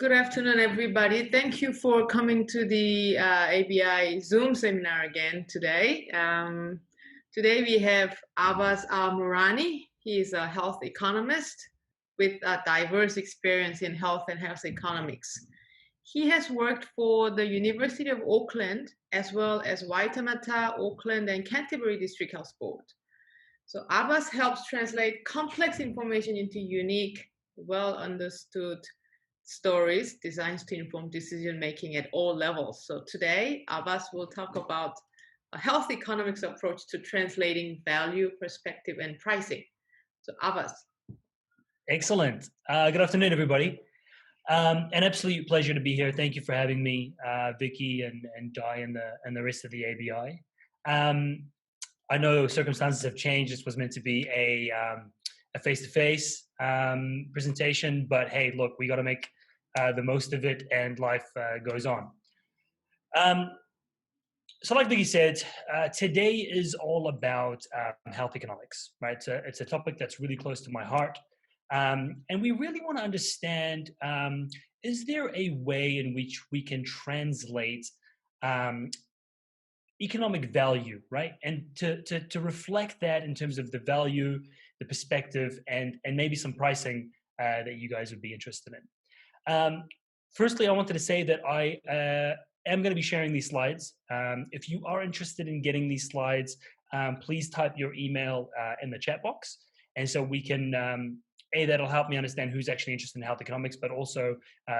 Good afternoon, everybody. Thank you for coming to the ABI Zoom seminar again today. Today we have Abbas Al-Murani. He is a health economist with a diverse experience in health and health economics. He has worked for the University of Auckland as well as Waitemata, Auckland, and Canterbury District Health Board. So Abbas helps translate complex information into unique, well understood stories designed to inform decision-making at all levels. So today, Abbas will talk about a health economics approach to translating value, perspective, and pricing. So Abbas. Excellent. Good afternoon, everybody. An absolute pleasure to be here. Thank you for having me, Vicky and Di and the rest of the ABI. I know circumstances have changed. This was meant to be a face-to-face presentation, but hey, look, we got to make the most of it, and life goes on. So like Vicky said, today is all about health economics, right? So it's a topic that's really close to my heart. And we really want to understand, is there a way in which we can translate economic value, right? And to reflect that in terms of the value, the perspective, and maybe some pricing that you guys would be interested in. Firstly, I wanted to say that I am going to be sharing these slides. If you are interested in getting these slides, please type your email in the chat box. And so we can, that'll help me understand who's actually interested in health economics, but also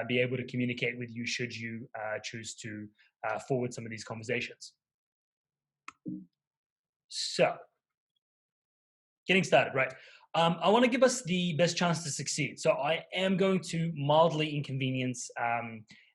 be able to communicate with you should you choose to forward some of these conversations. So, getting started, right? I want to give us the best chance to succeed. So I am going to mildly inconvenience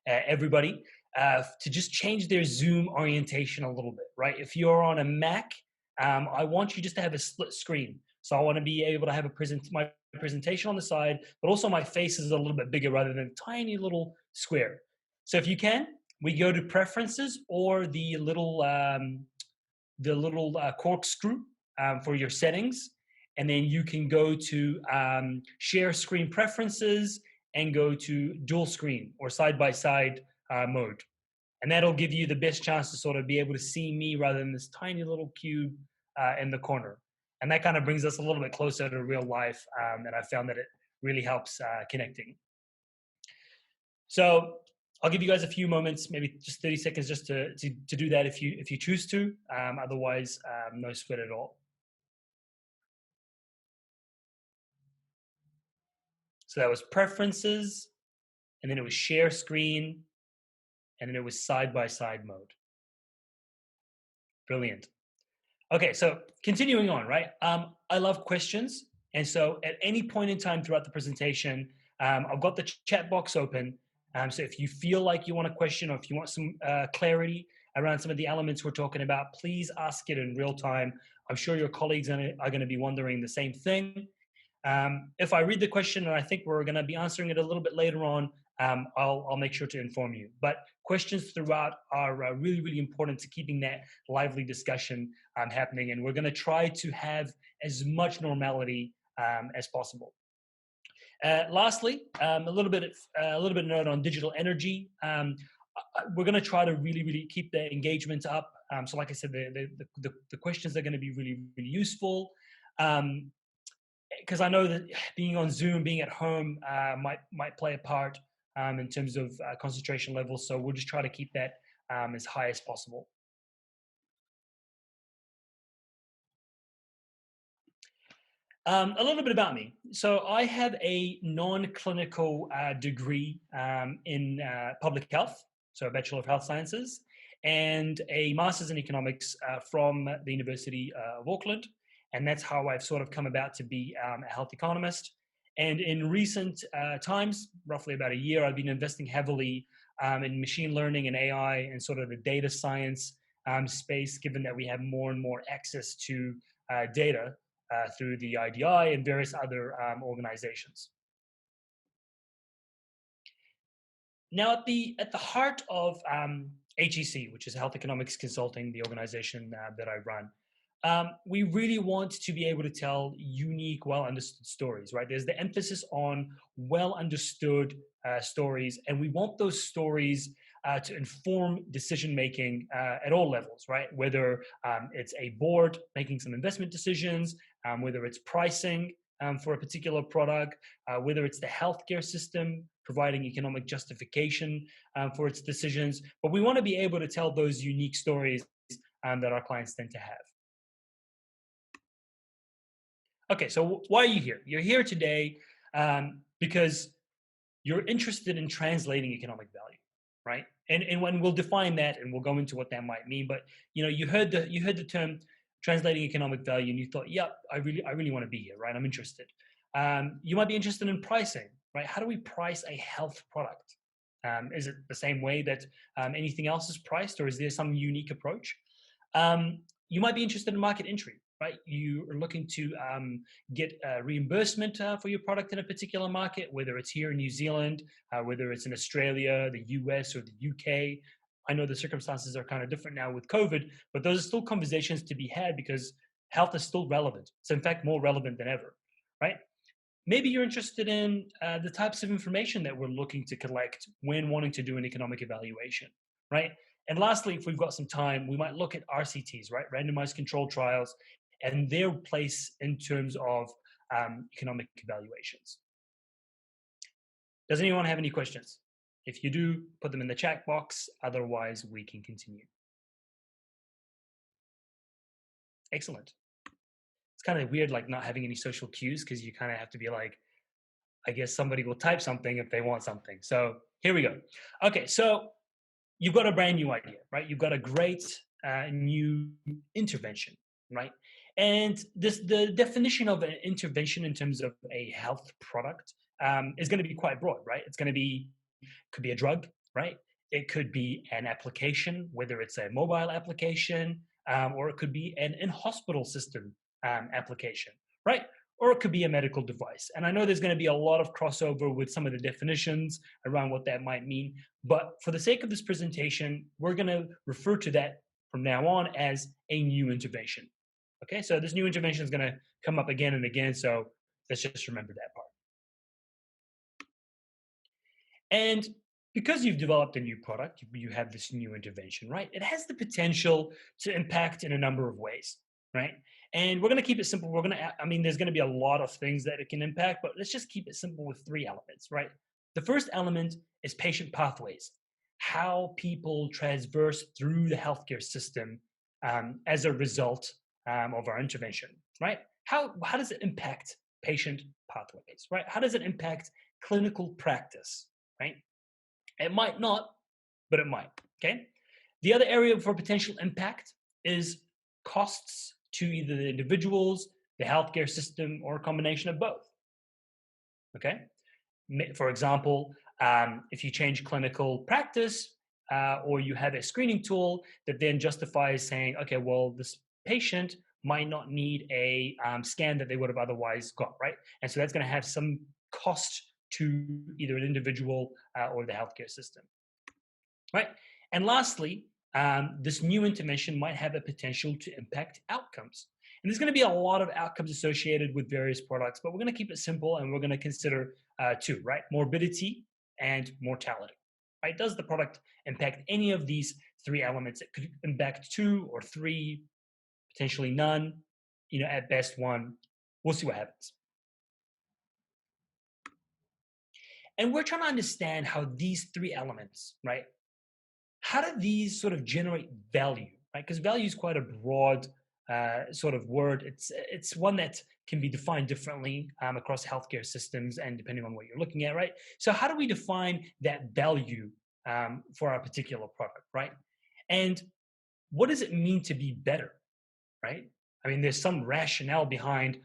everybody to just change their Zoom orientation a little bit, right? If you're on a Mac, I want you just to have a split screen. So I want to be able to have my presentation on the side, but also my face is a little bit bigger rather than a tiny little square. So if you can, we go to preferences or the little corkscrew for your settings. And then you can go to share screen preferences and go to dual screen or side-by-side mode. And that'll give you the best chance to sort of be able to see me rather than this tiny little cube in the corner. And that kind of brings us a little bit closer to real life. And I found that it really helps connecting. So I'll give you guys a few moments, maybe just 30 seconds just to do that if you choose to. Otherwise, no sweat at all. So that was preferences, and then it was share screen, and then it was side-by-side mode. Brilliant. Okay, so continuing on, right? I love questions. And so at any point in time throughout the presentation, I've got the chat box open. So if you feel like you want a question or if you want some clarity around some of the elements we're talking about, please ask it in real time. I'm sure your colleagues are going to be wondering the same thing. If I read the question and I think we're going to be answering it a little bit later on, I'll make sure to inform you. But questions throughout are really, really important to keeping that lively discussion happening. And we're going to try to have as much normality as possible. Lastly, a little bit note on digital energy. We're going to try to really, really keep the engagement up. So like I said, the questions are going to be really, really useful. Because I know that being on Zoom, being at home might play a part in terms of concentration levels. So we'll just try to keep that as high as possible. A little bit about me. So I have a non-clinical degree in public health, so a Bachelor of Health Sciences, and a Master's in Economics from the University of Auckland. And that's how I've sort of come about to be a health economist. And in recent times, roughly about a year, I've been investing heavily in machine learning and AI and sort of the data science space, given that we have more and more access to data through the IDI and various other organizations. Now, at the heart of HEC, which is Health Economics Consulting, the organization that I run, we really want to be able to tell unique, well understood stories, right? There's the emphasis on well understood stories, and we want those stories to inform decision making at all levels, right? Whether it's a board making some investment decisions, whether it's pricing for a particular product, whether it's the healthcare system providing economic justification for its decisions. But we want to be able to tell those unique stories that our clients tend to have. Okay, so why are you here? You're here today because you're interested in translating economic value, right? And when we'll define that, and we'll go into what that might mean. But you heard the term translating economic value, and you thought, yep, I really want to be here, right? I'm interested. You might be interested in pricing, right? How do we price a health product? Is it the same way that anything else is priced, or is there some unique approach? You might be interested in market entry, right? You are looking to get reimbursement for your product in a particular market, whether it's here in New Zealand, whether it's in Australia, the US, or the UK. I know the circumstances are kind of different now with COVID, but those are still conversations to be had because health is still relevant. It's in fact more relevant than ever, right? Maybe you're interested in the types of information that we're looking to collect when wanting to do an economic evaluation, right? And lastly, if we've got some time, we might look at RCTs, right? Randomized controlled trials, and their place in terms of economic evaluations. Does anyone have any questions? If you do, put them in the chat box. Otherwise, we can continue. Excellent. It's kind of weird, like not having any social cues, because you kind of have to be like, I guess somebody will type something if they want something. So here we go. Okay, so you've got a brand new idea, right? You've got a great new intervention, right? And the definition of an intervention in terms of a health product is going to be quite broad, right? It's going to be, could be a drug, right? It could be an application, whether it's a mobile application, or it could be an in-hospital system application, right? Or it could be a medical device. And I know there's going to be a lot of crossover with some of the definitions around what that might mean. But for the sake of this presentation, we're going to refer to that from now on as a new intervention. Okay, so this new intervention is going to come up again and again. So let's just remember that part. And because you've developed a new product, you have this new intervention, right? It has the potential to impact in a number of ways, right? And we're going to keep it simple. There's going to be a lot of things that it can impact, but let's just keep it simple with 3 elements, right? The first element is patient pathways, how people traverse through the healthcare system as a result of our intervention, right? How does it impact patient pathways, right? How does it impact clinical practice, right? It might not, but it might, okay? The other area for potential impact is costs to either the individuals, the healthcare system, or a combination of both, okay? For example, if you change clinical practice or you have a screening tool that then justifies saying, okay, well, this patient might not need a scan that they would have otherwise got, right? And so that's going to have some cost to either an individual or the healthcare system, right? And lastly, this new intervention might have a potential to impact outcomes. And there's going to be a lot of outcomes associated with various products, but we're going to keep it simple and we're going to consider 2, right? Morbidity and mortality, right? Does the product impact any of these 3 elements? It could impact 2 or 3, potentially none, at best 1. We'll see what happens. And we're trying to understand how these 3 elements, right? How do these sort of generate value, right? Because value is quite a broad sort of word. It's one that can be defined differently across healthcare systems and depending on what you're looking at, right? So how do we define that value for our particular product, right? And what does it mean to be better, right? I mean, there's some rationale behind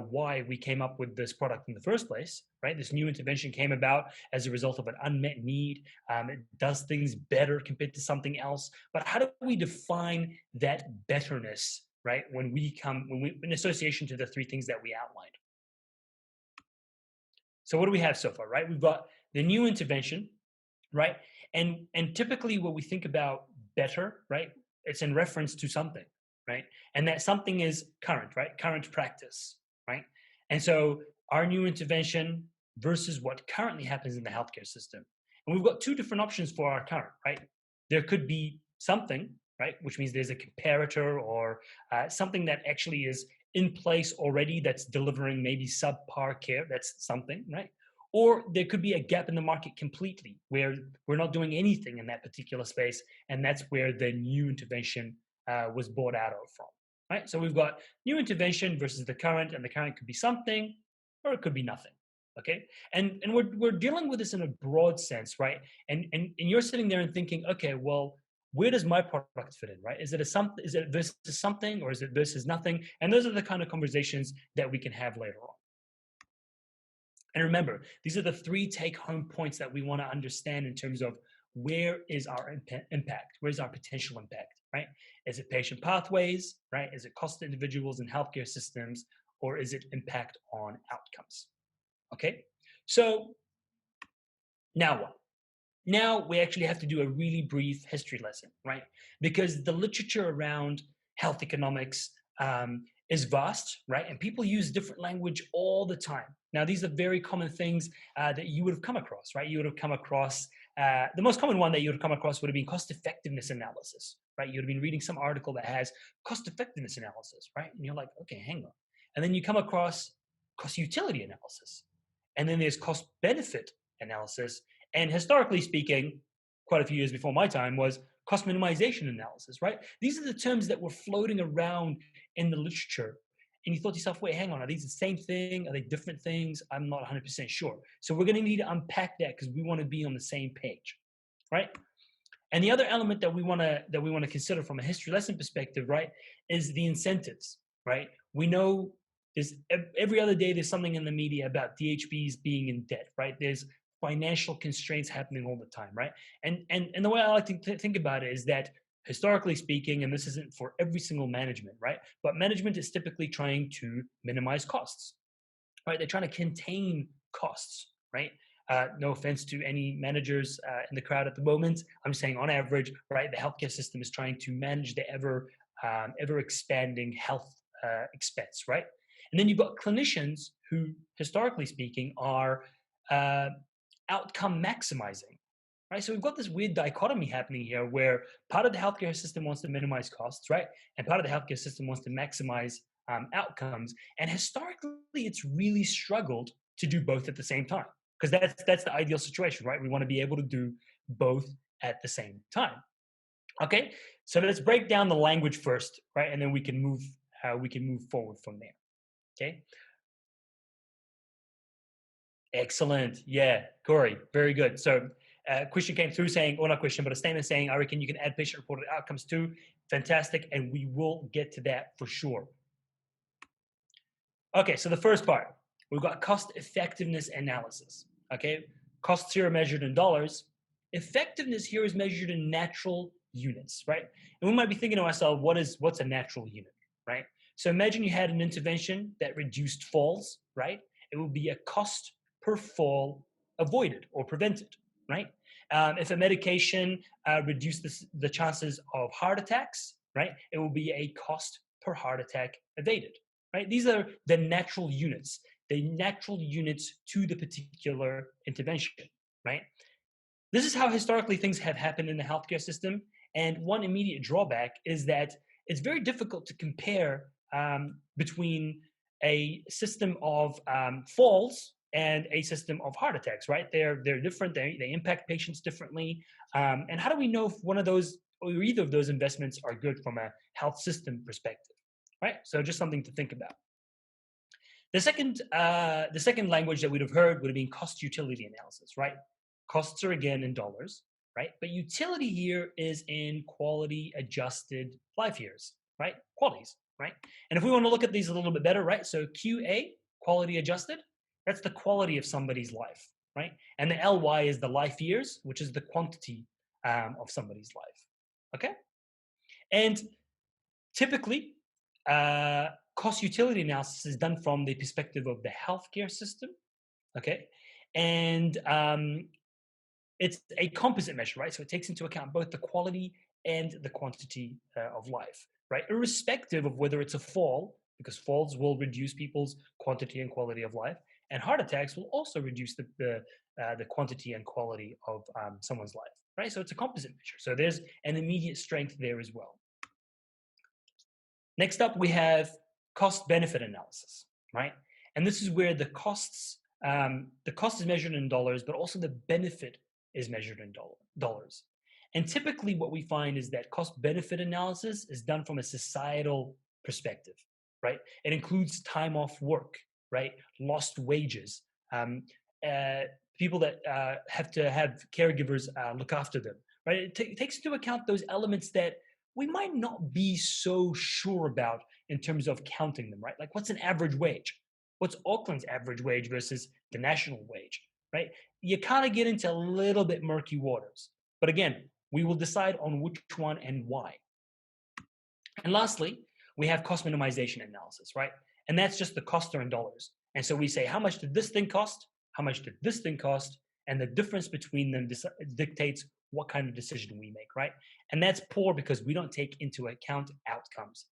why we came up with this product in the first place, right? This new intervention came about as a result of an unmet need. It does things better compared to something else. But how do we define that betterness, right? When we in association to the 3 things that we outlined. So what do we have so far, right? We've got the new intervention, right? And typically when we think about better, right? It's in reference to something, right? And that something is current, right? Current practice, right? And so our new intervention versus what currently happens in the healthcare system. And we've got two different options for our current, right? There could be something, right, which means there's a comparator or something that actually is in place already that's delivering maybe subpar care. That's something, right? Or there could be a gap in the market completely where we're not doing anything in that particular space, and that's where the new intervention was bought out of from, right? So we've got new intervention versus the current, and the current could be something or it could be nothing. Okay, and we're dealing with this in a broad sense, right? And you're sitting there and thinking, okay, well, where does my product fit in, right? Is it a something? Is it versus something, or is it versus nothing? And those are the kind of conversations that we can have later on. And remember, these are the three take-home points that we want to understand in terms of where is our impact, where's our potential impact, right? Is it patient pathways, right? Is it cost to individuals and healthcare systems, or is it impact on outcomes? Okay, so now what? Now we actually have to do a really brief history lesson, right? Because the literature around health economics is vast, right? And people use different language all the time. Now, these are very common things that you would have come across, right? You would have come across, the most common one that you would have come across would have been cost effectiveness analysis, right? You would have been reading some article that has cost effectiveness analysis, right? And you're like, okay, hang on. And then you come across cost utility analysis. And then there's cost benefit analysis. And historically speaking, quite a few years before my time, was cost-minimization analysis, right? These are the terms that were floating around in the literature. And you thought to yourself, wait, hang on, are these the same thing? Are they different things? I'm not 100% sure. So we're going to need to unpack that because we want to be on the same page, right? And the other element that we want to consider from a history lesson perspective, right, is the incentives, right? We know there's every other day there's something in the media about DHBs being in debt, right? There's financial constraints happening all the time, right? And the way I like to think about it is that historically speaking, and this isn't for every single management, right? But management is typically trying to minimize costs, right? They're trying to contain costs, right? No offense to any managers in the crowd at the moment. I'm saying on average, right, the healthcare system is trying to manage the ever expanding health expense, right? And then you've got clinicians who, historically speaking, are outcome maximizing, right? So we've got this weird dichotomy happening here where part of the healthcare system wants to minimize costs, right? And part of the healthcare system wants to maximize outcomes. And historically, it's really struggled to do both at the same time because that's the ideal situation, right? We want to be able to do both at the same time. Okay, so let's break down the language first, right? And then we can move forward from there. Okay. Excellent. Yeah, Corey, very good. So a question came through saying, or not question, but a statement saying, I reckon you can add patient-reported outcomes too. Fantastic, and we will get to that for sure. Okay, so the first part, we've got cost effectiveness analysis. Okay, costs here are measured in dollars. Effectiveness here is measured in natural units, right? And we might be thinking to ourselves, what's a natural unit, right? So imagine you had an intervention that reduced falls, right? It would be a cost per fall avoided or prevented, right? If a medication reduced the chances of heart attacks, right, it will be a cost per heart attack evaded, right? These are the natural units to the particular intervention, right? This is how historically things have happened in the healthcare system. And one immediate drawback is that it's very difficult to compare between a system of falls and a system of heart attacks, right? They're different. They impact patients differently. And how do we know if one of those or either of those investments are good from a health system perspective, right? So just something to think about. The second language that we'd have heard would have been cost utility analysis, right? Costs are again in dollars, right? But utility here is in quality adjusted life years, right? Qualities, right? And if we want to look at these a little bit better, right? So QA, quality adjusted, that's the quality of somebody's life, right? And the LY is the life years, which is the quantity of somebody's life, okay? And typically, cost utility analysis is done from the perspective of the healthcare system, okay? And it's a composite measure, right? So it takes into account both the quality and the quantity of life, right? Irrespective of whether it's a fall, because falls will reduce people's quantity and quality of life, and heart attacks will also reduce the quantity and quality of someone's life, right? So it's a composite measure. So there's an immediate strength there as well. Next up, we have cost-benefit analysis, right? And this is where the cost is measured in dollars, but also the benefit is measured in dollars. And typically what we find is that cost-benefit analysis is done from a societal perspective, right? It includes time off work, right? Lost wages, people that have to have caregivers look after them, right? It takes into account those elements that we might not be so sure about in terms of counting them, right? Like what's an average wage? What's Auckland's average wage versus the national wage, right? You kind of get into a little bit murky waters. But again, we will decide on which one and why. And lastly, we have cost minimization analysis, right? And that's just the cost in dollars. And so we say, how much did this thing cost? How much did this thing cost? And the difference between them dictates what kind of decision we make, right? And that's poor because we don't take into account outcomes.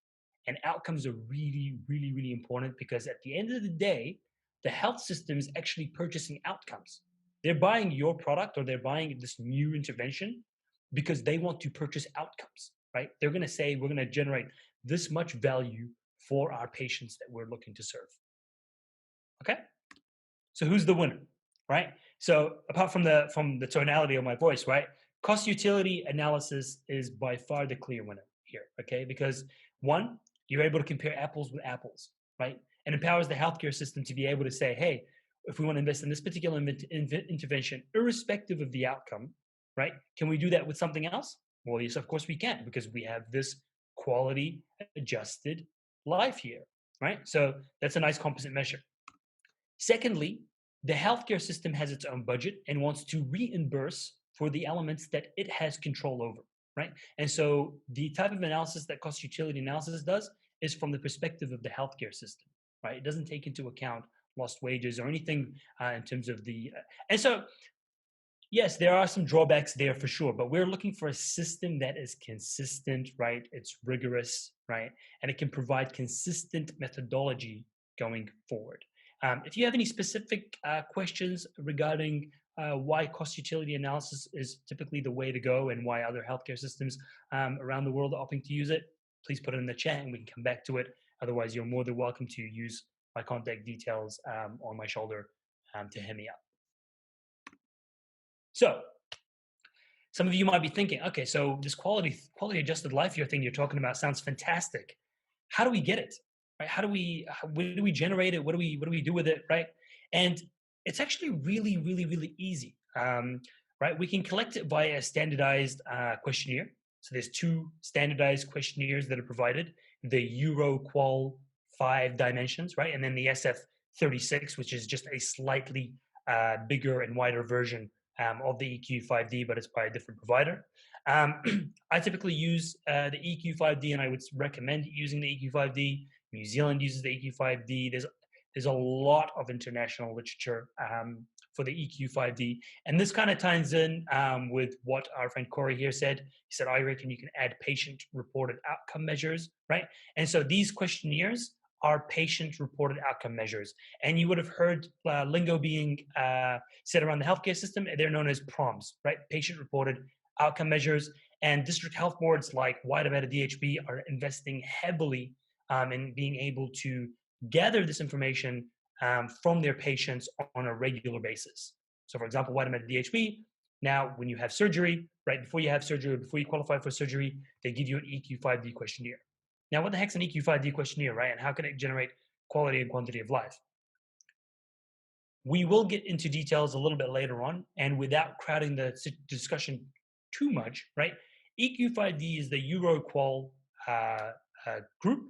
And outcomes are really, really, really important because at the end of the day, the health system is actually purchasing outcomes. They're buying your product or they're buying this new intervention because they want to purchase outcomes, right? They're going to say, we're going to generate this much value for our patients that we're looking to serve. Okay? So who's the winner, right? So apart from the tonality of my voice, right? Cost utility analysis is by far the clear winner here, okay? Because one, you're able to compare apples with apples, right? And empowers the healthcare system to be able to say, hey, if we want to invest in this particular intervention, irrespective of the outcome, right? Can we do that with something else? Well, yes, of course we can, because we have this quality adjusted life here, right? So that's a nice composite measure. Secondly, the healthcare system has its own budget and wants to reimburse for the elements that it has control over, right? And so the type of analysis that cost utility analysis does is from the perspective of the healthcare system, right? It doesn't take into account lost wages or anything in terms of the, and so yes, there are some drawbacks there for sure, but we're looking for a system that is consistent, right? It's rigorous, right? And it can provide consistent methodology going forward. If you have any specific questions regarding why cost utility analysis is typically the way to go and why other healthcare systems around the world are opting to use it, please put it in the chat and we can come back to it. Otherwise, you're more than welcome to use my contact details on my shoulder to hit me up. So some of you might be thinking, okay, so this quality adjusted life year thing you're talking about sounds fantastic. How do we get it? Right? Where do we generate it? What do we do with it? Right? And it's actually really, really, really easy. Right? We can collect it via a standardized questionnaire. So there's 2 standardized questionnaires that are provided: the EuroQual 5 dimensions, right? And then the SF36, which is just a slightly bigger and wider version of the EQ5D, but it's by a different provider. I typically use the EQ5D, and I would recommend using the EQ5D. New Zealand uses the EQ5D. There's a lot of international literature for the EQ5D, and this kind of ties in with what our friend Corey here said. He said, I reckon you can add patient-reported outcome measures, right? And so these questionnaires are patient-reported outcome measures. And you would have heard lingo being said around the healthcare system. They're known as PROMs, right? Patient-reported outcome measures. And district health boards like Waimea DHB are investing heavily in being able to gather this information from their patients on a regular basis. So for example, Waimea DHB, now when you have surgery, right, before you have surgery, before you qualify for surgery, they give you an EQ5D questionnaire. Now, what the heck's an EQ5D questionnaire, right? And how can it generate quality and quantity of life? We will get into details a little bit later on, and without crowding the discussion too much, right? EQ5D is the EuroQual group,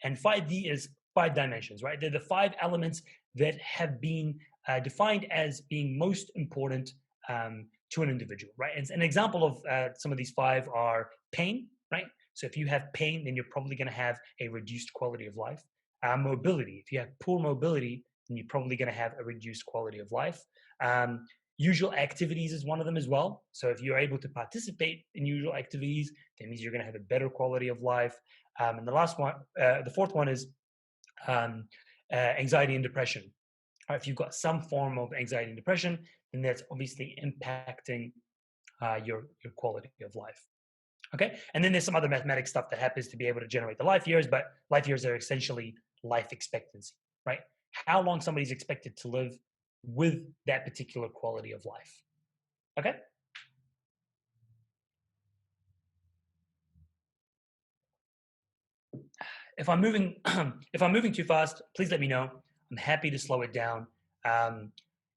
and 5D is 5 dimensions, right? They're the 5 elements that have been defined as being most important to an individual, right? And an example of some of these 5 are pain, right? So if you have pain, then you're probably going to have a reduced quality of life. Mobility. If you have poor mobility, then you're probably going to have a reduced quality of life. Usual activities is one of them as well. So if you're able to participate in usual activities, that means you're going to have a better quality of life. And the fourth one is anxiety and depression. Or if you've got some form of anxiety and depression, then that's obviously impacting your quality of life. Okay, and then there's some other mathematics stuff that happens to be able to generate the life years, but life years are essentially life expectancy, right? How long somebody's expected to live with that particular quality of life. Okay. If I'm moving, if I'm moving too fast, please let me know. I'm happy to slow it down. Um,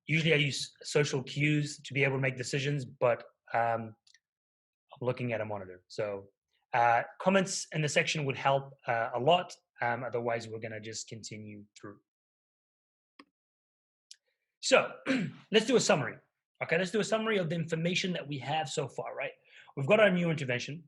Usually, I use social cues to be able to make decisions, but I'm looking at a monitor. So comments in the section would help a lot. Otherwise, we're going to just continue through. So let's do a summary. Okay, let's do a summary of the information that we have so far, right? We've got our new intervention.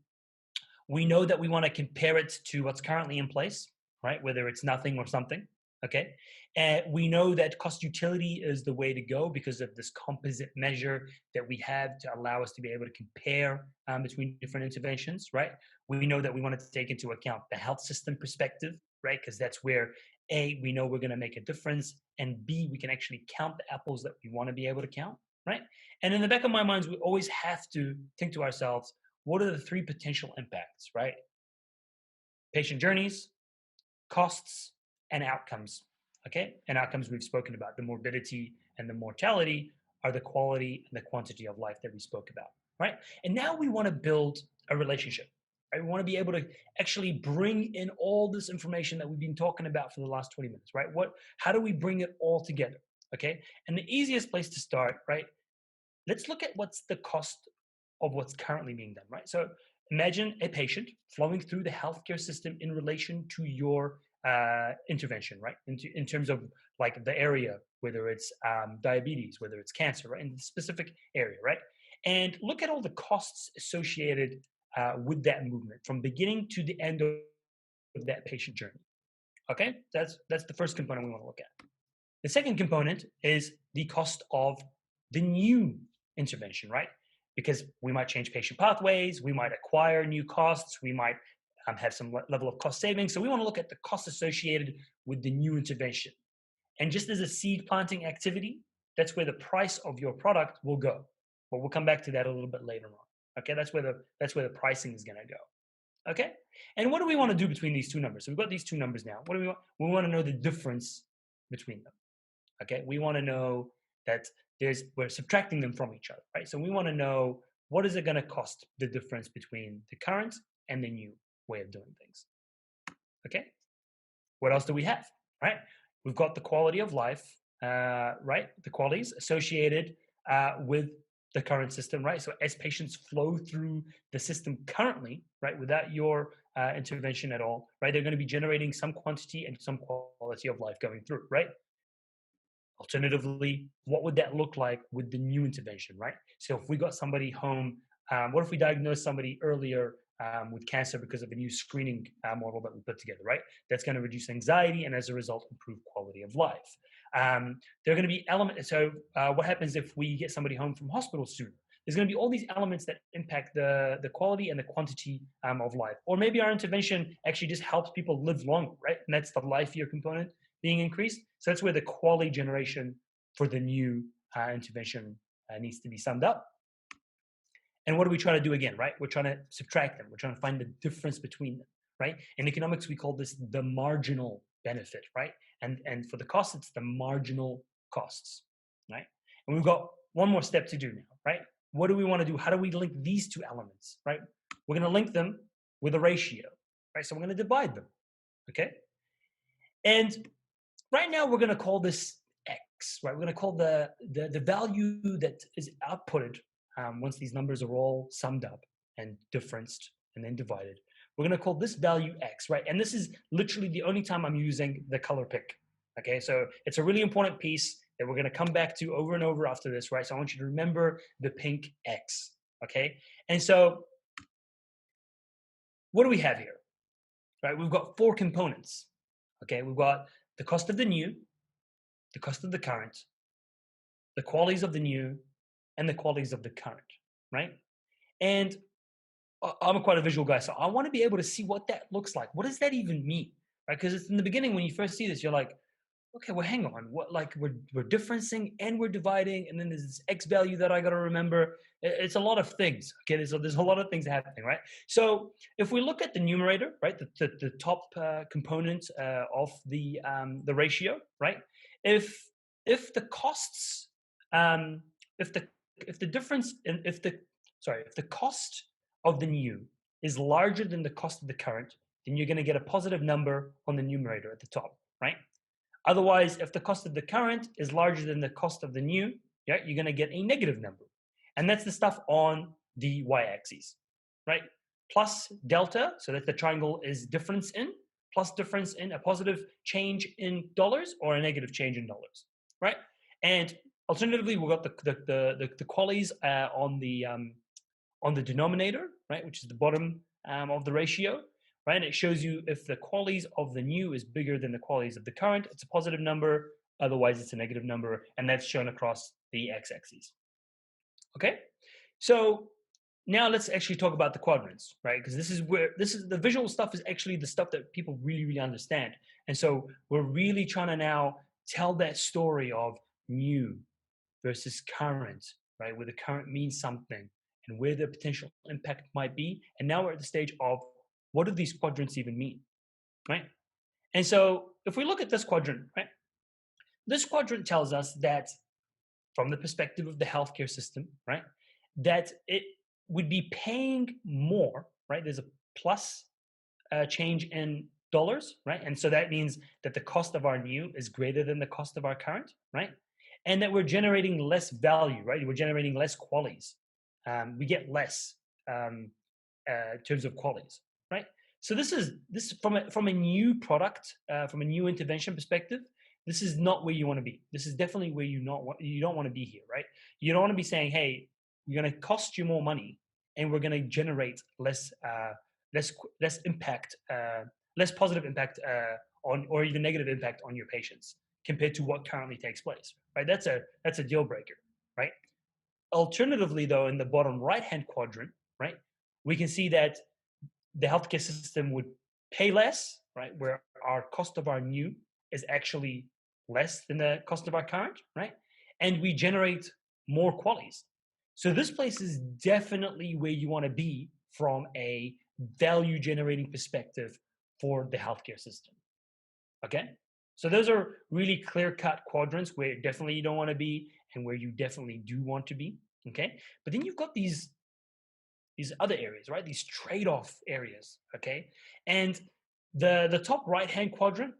We know that we want to compare it to what's currently in place, right? Whether it's nothing or something, okay? And we know that cost utility is the way to go because of this composite measure that we have to allow us to be able to compare between different interventions, right? We know that we want to take into account the health system perspective, right? Because that's where A, we know we're going to make a difference, and B, we can actually count the apples that we want to be able to count, right? And in the back of my minds, we always have to think to ourselves, what are the three potential impacts, right? Patient journeys, costs, and outcomes, okay? And outcomes we've spoken about, the morbidity and the mortality are the quality and the quantity of life that we spoke about, right? And now we want to build a relationship, right? We want to be able to actually bring in all this information that we've been talking about for the last 20 minutes, right? How do we bring it all together, okay? And the easiest place to start, right? Let's look at what's the cost of what's currently being done, right? So imagine a patient flowing through the healthcare system in relation to your intervention, right? In terms of like the area, whether it's diabetes, whether it's cancer, right? In the specific area, right? And look at all the costs associated with that movement from beginning to the end of that patient journey. Okay, that's the first component we want to look at. The second component is the cost of the new intervention, right? Because we might change patient pathways, we might acquire new costs, we might have some level of cost savings. So we want to look at the costs associated with the new intervention. And just as a seed planting activity, that's where the price of your product will go. But we'll come back to that a little bit later on. Okay, that's where the pricing is going to go. Okay, and what do we want to do between these two numbers? So we've got these two numbers now. What do we want? We want to know the difference between them. Okay, we want to know that we're subtracting them from each other, right? So we want to know what is it going to cost, the difference between the current and the new way of doing things. Okay, what else do we have, right? We've got the quality of life, right? The qualities associated with the current system, right? So as patients flow through the system currently, right, without your intervention at all, right, they're going to be generating some quantity and some quality of life going through, right? Alternatively, what would that look like with the new intervention, right? So if we got somebody home, what if we diagnosed somebody earlier with cancer because of a new screening model that we put together, right? That's going to reduce anxiety and as a result, improve quality of life. There are going to be elements. So what happens if we get somebody home from hospital sooner? There's going to be all these elements that impact the quality and the quantity of life. Or maybe our intervention actually just helps people live longer, right? And that's the life year component being increased. So that's where the quality generation for the new intervention needs to be summed up. And what do we try to do again, right? We're trying to subtract them. We're trying to find the difference between them, right? In economics, we call this the marginal benefit, right? And for the costs, it's the marginal costs, right? And we've got one more step to do now, right? What do we want to do? How do we link these two elements, right? We're going to link them with a ratio, right? So we're going to divide them, okay? And right now we're going to call this X, right? We're going to call the value that is outputted once these numbers are all summed up and differenced and then divided. We're going to call this value X, right? And this is literally the only time I'm using the color pick, okay? So it's a really important piece that we're going to come back to over and over after this, right? So I want you to remember the pink X, okay? And so what do we have here, right? We've got four components, okay? We've got the cost of the new, the cost of the current, the qualities of the new, and the qualities of the current, right? And I'm quite a visual guy, so I want to be able to see what that looks like. What does that even mean, right? Because it's in the beginning when you first see this, you're like, okay, well, hang on. What, like, we're differencing and we're dividing, and then there's this x value that I got to remember. It's a lot of things. Okay, there's a lot of things happening, right? So if we look at the numerator, right, the top component of the ratio, right? If the costs, if the if the difference, if the sorry, if the cost of the new is larger than the cost of the current, then you're going to get a positive number on the numerator at the top, right? Otherwise, if the cost of the current is larger than the cost of the new, yeah, you're going to get a negative number. And that's the stuff on the y-axis, right? Plus delta, so that the triangle is difference in, plus difference in a positive change in dollars or a negative change in dollars, right? And alternatively, we've got the qualities on the denominator, right, which is the bottom of the ratio, right? And it shows you if the qualities of the new is bigger than the qualities of the current, it's a positive number. Otherwise, it's a negative number, and that's shown across the x-axis. Okay, so now let's actually talk about the quadrants, right? Because this is the visual stuff is actually the stuff that people really understand, and so we're really trying to now tell that story of new versus current, right? Where the current means something and where the potential impact might be. And now we're at the stage of what do these quadrants even mean, right? And so if we look at this quadrant, right? This quadrant tells us that from the perspective of the healthcare system, right? That it would be paying more, right? There's a plus change in dollars, right? And so that means that the cost of our new is greater than the cost of our current, right? And that we're generating less value, right? We're generating less qualities. We get less in terms of qualities, right? So this is from a new product, from a new intervention perspective. This is not where you want to be. This is definitely where you don't want to be here, right? You don't want to be saying, "Hey, we're going to cost you more money, and we're going to generate less impact, less positive impact on, or even negative impact on your patients compared to what currently takes place, right? That's a deal breaker, right? Alternatively, though, in the bottom right-hand quadrant, right, we can see that the healthcare system would pay less, right, where our cost of our new is actually less than the cost of our current, right, and we generate more qualities. So this place is definitely where you want to be from a value generating perspective for the healthcare system. Okay, so those are really clear cut quadrants where definitely you don't want to be and where you definitely do want to be. Okay, but then you've got these other areas, right? These trade-off areas. Okay, and the top right hand quadrant,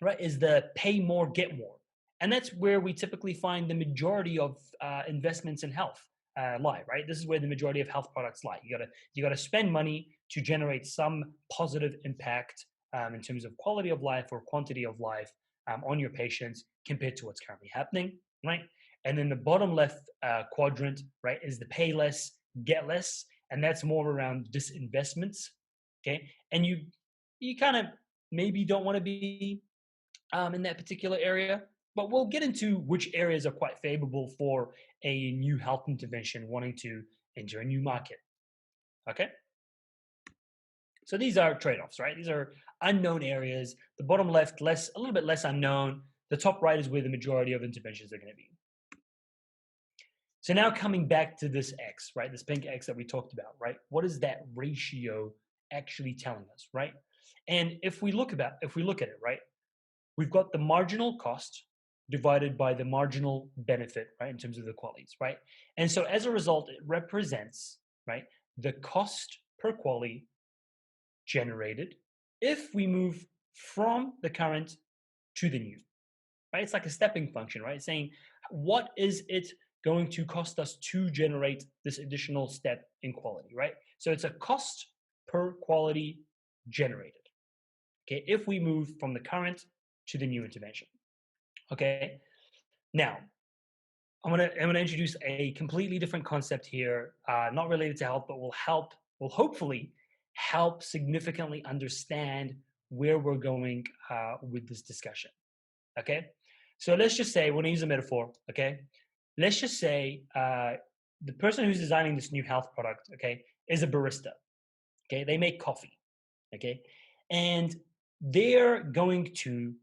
right, is the pay more get more, and that's where we typically find the majority of investments in health lie, right? This is where the majority of health products lie. You gotta spend money to generate some positive impact in terms of quality of life or quantity of life on your patients compared to what's currently happening, right? And then the bottom left quadrant, right, is the pay less, get less, and that's more around disinvestments. Okay, and you kind of maybe don't want to be in that particular area, but we'll get into which areas are quite favorable for a new health intervention wanting to enter a new market. Okay, so these are trade-offs, right? These are unknown areas. The bottom left, a little bit less unknown. The top right is where the majority of interventions are going to be. So now coming back to this X, right? This pink X that we talked about, right? What is that ratio actually telling us, right? And if we look at it, right, we've got the marginal cost divided by the marginal benefit, right, in terms of the qualities, right? And so as a result, it represents, right, the cost per quality generated if we move from the current to the new, right? It's like a stepping function, right? It's saying, what is it going to cost us to generate this additional step in quality, right? So it's a cost per quality generated, okay, if we move from the current to the new intervention. Okay, now I'm gonna introduce a completely different concept here, not related to health, but will hopefully help significantly understand where we're going with this discussion. Okay, so let's just say we're gonna use a metaphor. Okay, let's just say the person who's designing this new health product, okay, is a barista. Okay, they make coffee. Okay, and they're going to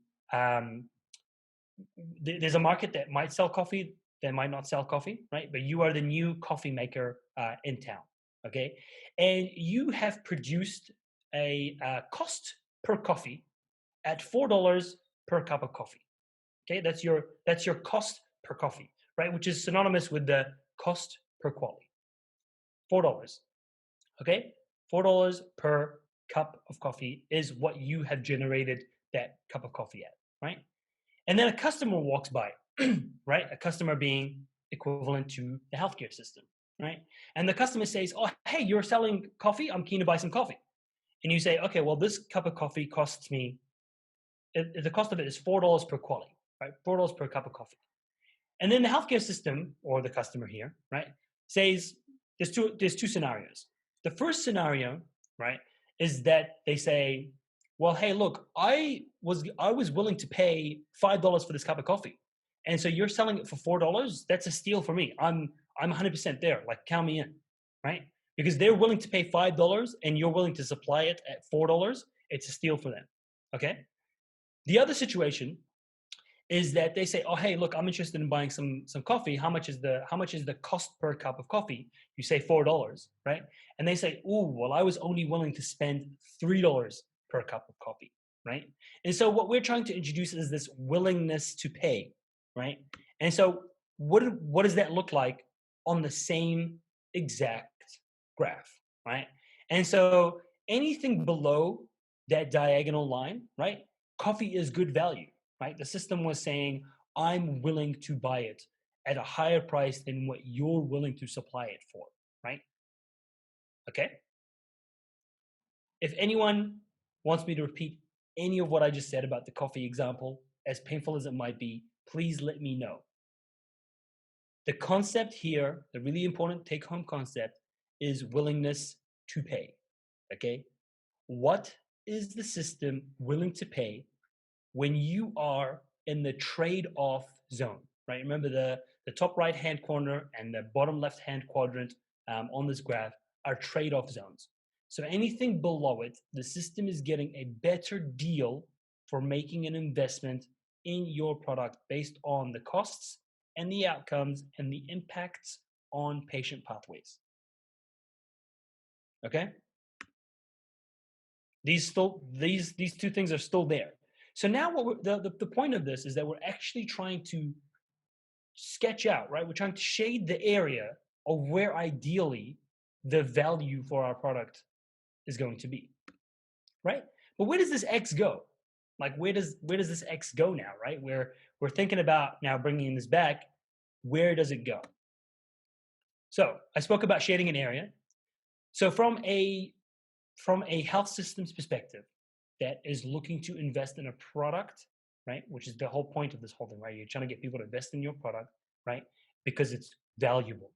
there's a market that might sell coffee, that might not sell coffee, right? But you are the new coffee maker in town, okay? And you have produced a cost per coffee at $4 per cup of coffee. Okay, that's your cost per coffee, right? Which is synonymous with the cost per quality. $4. Okay, $4 per cup of coffee is what you have generated that cup of coffee at, right? And then a customer walks by, right? A customer being equivalent to the healthcare system, right? And the customer says, "Oh, hey, you're selling coffee. I'm keen to buy some coffee." And you say, "Okay, well, this cup of coffee costs me. The cost of it is $4 per quality, right? $4 per cup of coffee." And then the healthcare system or the customer here, right, says there's two scenarios. The first scenario, right, is that they say, well, hey, look, I was willing to pay $5 for this cup of coffee, and so you're selling it for $4. That's a steal for me. I'm 100% there. Like, count me in, right? Because they're willing to pay $5 and you're willing to supply it at $4. It's a steal for them. Okay. The other situation is that they say, "Oh, hey, look, I'm interested in buying some coffee. How much is the cost per cup of coffee?" You say $4, right? And they say, "Ooh, well, I was only willing to spend $3 per cup of coffee," right? And so what we're trying to introduce is this willingness to pay, right? And so what does that look like on the same exact graph, right? And so anything below that diagonal line, right? Coffee is good value, right? The system was saying, I'm willing to buy it at a higher price than what you're willing to supply it for, right? Okay. If anyone wants me to repeat any of what I just said about the coffee example, as painful as it might be, please let me know. The concept here, the really important take home concept, is willingness to pay. Okay. What is the system willing to pay when you are in the trade-off zone, right? Remember the top right-hand corner and the bottom left-hand quadrant on this graph are trade-off zones. So anything below it, the system is getting a better deal for making an investment in your product based on the costs and the outcomes and the impacts on patient pathways. Okay? These two things are still there. So now the point of this is that we're actually trying to sketch out, right? We're trying to shade the area of where ideally the value for our product is going to be, right? But where does this X go? Like, where does this X go now, right? We're thinking about now bringing this back. Where does it go? So I spoke about shading an area. So from a health systems perspective that is looking to invest in a product, right? Which is the whole point of this whole thing, right? You're trying to get people to invest in your product, right? Because it's valuable,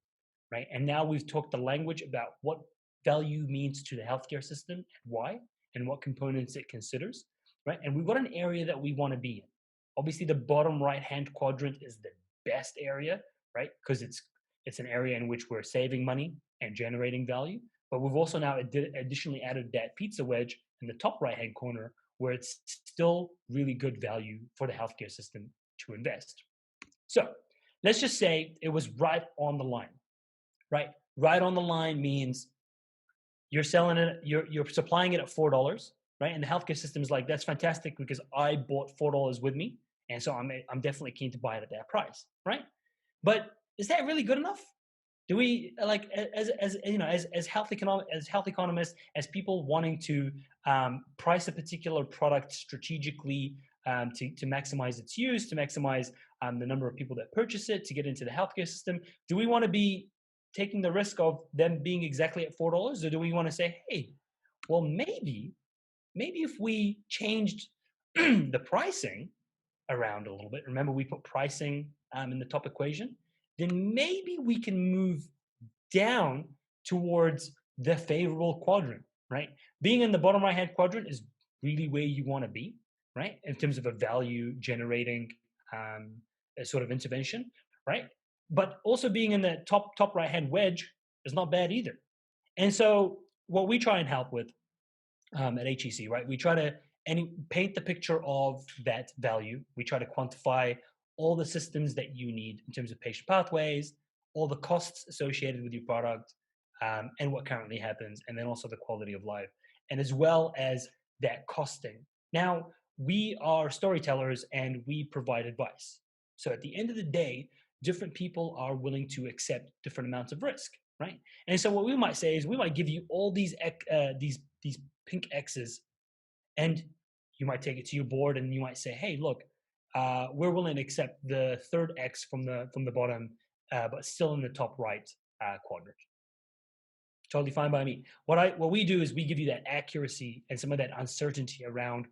right? And now we've talked the language about what value means to the healthcare system, why, and what components it considers, right? And we've got an area that we want to be in. Obviously, the bottom right-hand quadrant is the best area, right? Because it's an area in which we're saving money and generating value. But we've also now additionally added that pizza wedge in the top right-hand corner where it's still really good value for the healthcare system to invest. So let's just say it was right on the line, right? Right on the line means you're selling it, you're supplying it at $4, right? And the healthcare system is like, that's fantastic because I bought $4 with me, and so I'm definitely keen to buy it at that price, right? But is that really good enough? Do we like as you know as health economists, as people wanting to price a particular product strategically to maximize its use, to maximize the number of people that purchase it, to get into the healthcare system? Do we want to be taking the risk of them being exactly at $4, or do we want to say, hey, well, maybe if we changed the pricing around a little bit? Remember, we put pricing in the top equation. Then maybe we can move down towards the favorable quadrant, right? Being in the bottom right-hand quadrant is really where you want to be, right? In terms of a value generating a sort of intervention, right? But also being in the top right-hand wedge is not bad either. And so what we try and help with at HEC, right? We try to paint the picture of that value. We try to quantify all the systems that you need in terms of patient pathways, all the costs associated with your product, and what currently happens, and then also the quality of life, and as well as that costing. Now, we are storytellers and we provide advice. So at the end of the day, different people are willing to accept different amounts of risk, right? And so what we might say is we might give you all these pink X's, and you might take it to your board and you might say, hey, look, we're willing to accept the third X from the bottom, but still in the top right quadrant. Totally fine by me. What we do is we give you that accuracy and some of that uncertainty around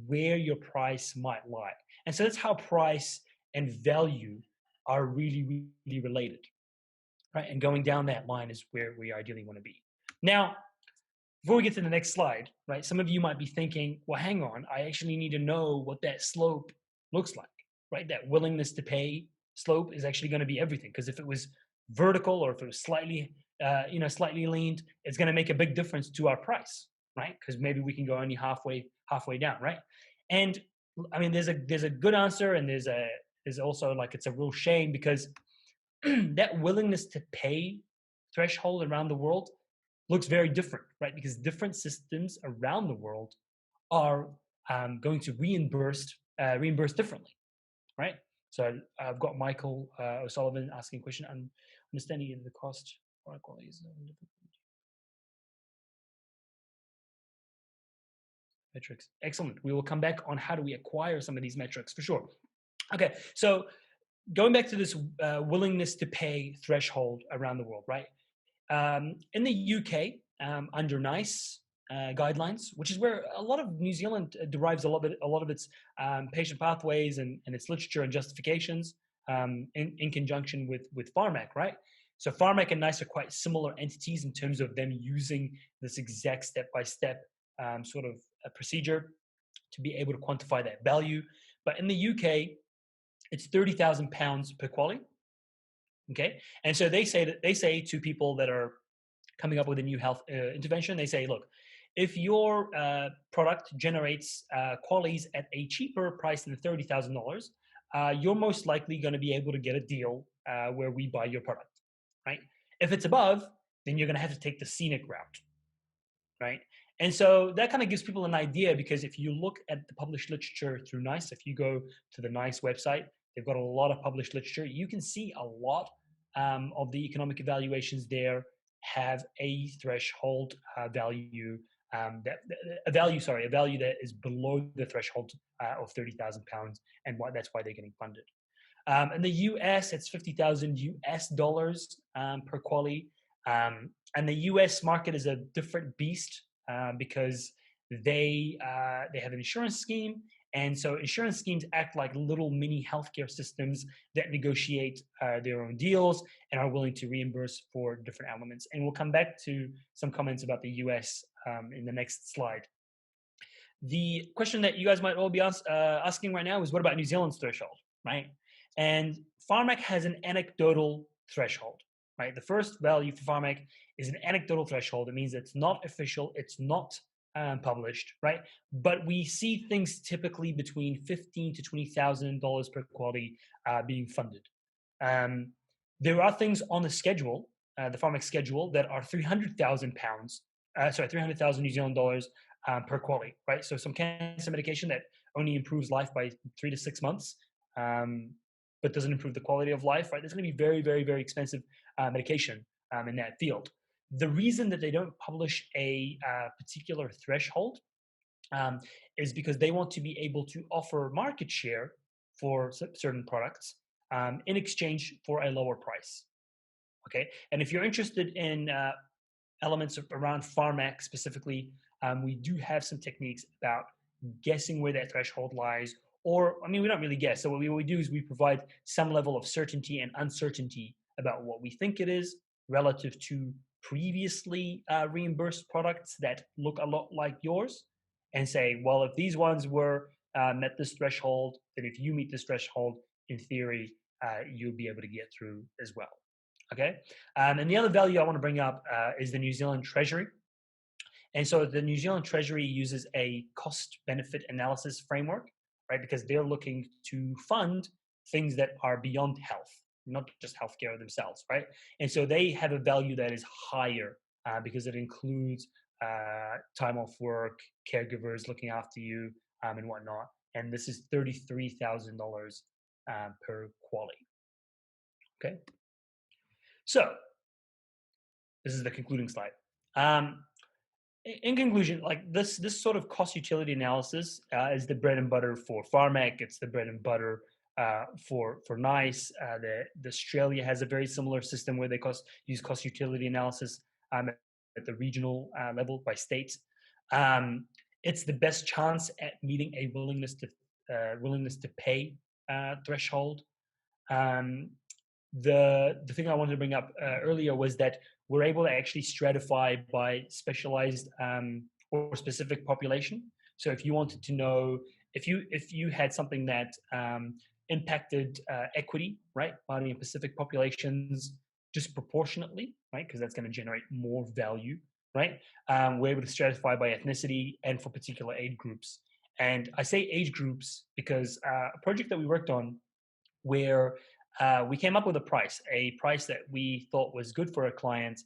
where your price might lie. And so that's how price and value are really, really related, right? And going down that line is where we ideally want to be. Now, before we get to the next slide, right, some of you might be thinking, well, hang on, I actually need to know what that slope looks like, right? That willingness to pay slope is actually going to be everything. Because if it was vertical or if it was slightly, slightly leaned, it's going to make a big difference to our price, right? Because maybe we can go only halfway down, right? And I mean, there's a good answer, and there's also like it's a real shame because that willingness to pay threshold around the world looks very different, right? Because different systems around the world are going to reimburse differently, right? So I've got Michael O'Sullivan asking a question. I'm understanding the cost or qualities metrics. Excellent. We will come back on how do we acquire some of these metrics for sure. Okay, so going back to this willingness to pay threshold around the world, right? In the UK, under NICE guidelines, which is where a lot of New Zealand derives a lot of its patient pathways and its literature and justifications in conjunction with Pharmac, right? So Pharmac and NICE are quite similar entities in terms of them using this exact step-by-step sort of a procedure to be able to quantify that value. But in the UK, it's £30,000 per quality. Okay, and so they say to people that are coming up with a new health intervention, they say, look, if your product generates qualities at a cheaper price than $30,000, you're most likely going to be able to get a deal where we buy your product, right? If it's above, then you're going to have to take the scenic route, right? And so that kind of gives people an idea, because if you look at the published literature through NICE, if you go to the NICE website, they've got a lot of published literature. You can see a lot of the economic evaluations there have a threshold value, a value that is below the threshold of £30,000, and that's why they're getting funded. In the US, it's $50,000 per quality, and the US market is a different beast because they have an insurance scheme. And so insurance schemes act like little mini healthcare systems that negotiate their own deals and are willing to reimburse for different elements. And we'll come back to some comments about the US in the next slide. The question that you guys might all be asking right now is, what about New Zealand's threshold, right? And Pharmac has an anecdotal threshold, right? The first value for Pharmac is an anecdotal threshold. It means it's not official, it's not published, right? But we see things typically between $15,000 to $20,000 per quality being funded. There are things on the schedule, the Pharmac schedule, that are £300,000 New Zealand dollars per quality, right? So some cancer medication that only improves life by 3 to 6 months, but doesn't improve the quality of life, right? There's going to be very, very, very expensive medication in that field. The reason that they don't publish a particular threshold is because they want to be able to offer market share for certain products in exchange for a lower price. Okay, and if you're interested in elements around Pharmac specifically, we do have some techniques about guessing where that threshold lies. Or, I mean, we don't really guess. So what we do is we provide some level of certainty and uncertainty about what we think it is relative to previously reimbursed products that look a lot like yours, and say, well, if these ones were met this threshold, then if you meet this threshold, in theory, you'll be able to get through as well. Okay, and the other value I want to bring up is the New Zealand Treasury. And so the New Zealand Treasury uses a cost benefit analysis framework, right? Because they're looking to fund things that are beyond health, not just healthcare themselves, right? And so they have a value that is higher because it includes time off work, caregivers looking after you, and whatnot. And this is $33,000 per quality. Okay. So this is the concluding slide. In conclusion, like this sort of cost utility analysis is the bread and butter for Pharmac. It's the bread and butter for NICE. The Australia has a very similar system where they use cost utility analysis at the regional level by state. It's the best chance at meeting a willingness to pay threshold. The thing I wanted to bring up earlier was that we're able to actually stratify by specialized or specific population. So if you wanted to know if you had something that impacted equity, right, Māori and Pacific populations disproportionately, right, because that's going to generate more value, right? We're able to stratify by ethnicity and for particular age groups. And I say age groups because a project that we worked on where we came up with a price that we thought was good for our clients.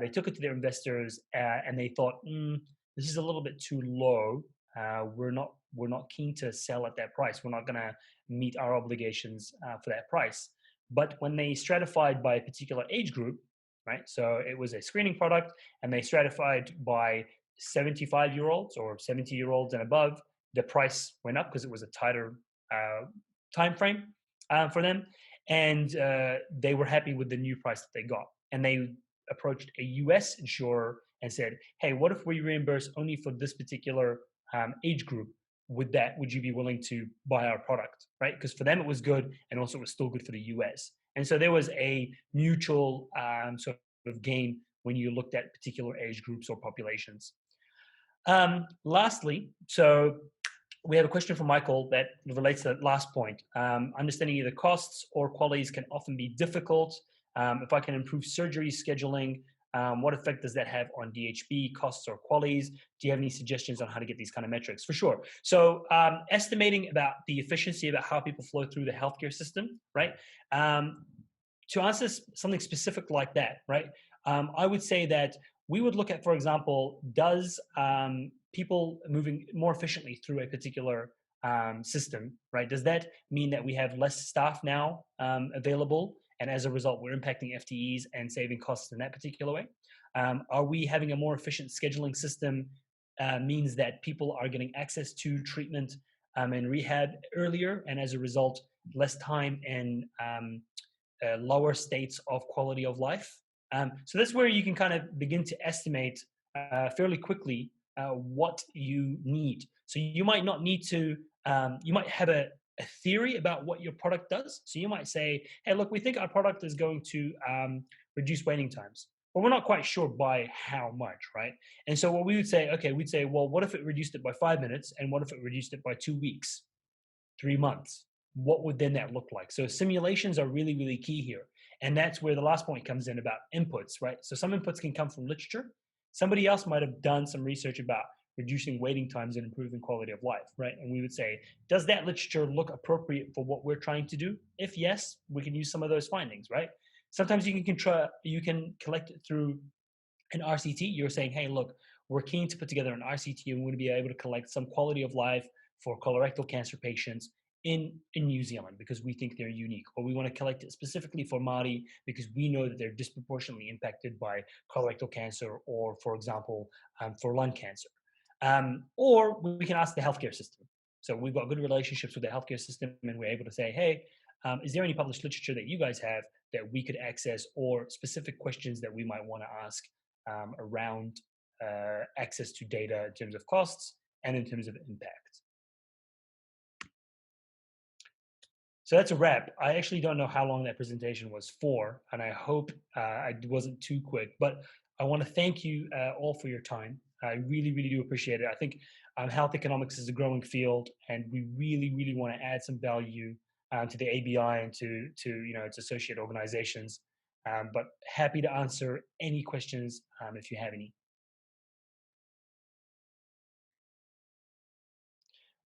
They took it to their investors and they thought, this is a little bit too low. We're not keen to sell at that price. We're not going to meet our obligations for that price. But when they stratified by a particular age group, right? So it was a screening product, and they stratified by 75-year-olds or 70-year-olds and above. The price went up because it was a tighter time frame for them, and they were happy with the new price that they got. And they approached a US insurer and said, hey, what if we reimburse only for this particular age group? Would you be willing to buy our product, right? Because for them it was good, and also it was still good for the US. And so there was a mutual sort of gain when you looked at particular age groups or populations. Lastly, so we have a question from Michael that relates to that last point. Understanding either costs or qualities can often be difficult. If I can improve surgery scheduling, what effect does that have on DHB costs or qualities? Do you have any suggestions on how to get these kind of metrics? For sure. So estimating about the efficiency about how people flow through the healthcare system, right? To answer something specific like that, right? I would say that we would look at, for example, does people moving more efficiently through a particular system, right? Does that mean that we have less staff now available, and as a result, we're impacting FTEs and saving costs in that particular way? Are we having a more efficient scheduling system means that people are getting access to treatment and rehab earlier, and as a result, less time in lower states of quality of life? So that's where you can kind of begin to estimate fairly quickly what you need. So you might not need to, you might have a theory about what your product does. So you might say, hey, look, we think our product is going to reduce waiting times, but we're not quite sure by how much, right? And so what we would say, okay, we'd say, well, what if it reduced it by 5 minutes? And what if it reduced it by 2 weeks, 3 months? What would then that look like? So simulations are really, really key here. And that's where the last point comes in about inputs, right? So some inputs can come from literature. Somebody else might have done some research about reducing waiting times and improving quality of life, right? And we would say, does that literature look appropriate for what we're trying to do? If yes, we can use some of those findings, right? Sometimes you can collect it through an RCT. You're saying, hey, look, we're keen to put together an RCT and we want to be able to collect some quality of life for colorectal cancer patients in New Zealand because we think they're unique, or we want to collect it specifically for Māori because we know that they're disproportionately impacted by colorectal cancer, or, for example, for lung cancer. Or we can ask the healthcare system. So we've got good relationships with the healthcare system, and we're able to say, hey, is there any published literature that you guys have that we could access, or specific questions that we might want to ask around access to data in terms of costs and in terms of impact? So that's a wrap. I actually don't know how long that presentation was for, and I hope I wasn't too quick, but I want to thank you all for your time. I really, really do appreciate it. I think health economics is a growing field, and we really, really want to add some value to the ABI and to its associate organizations. But happy to answer any questions if you have any.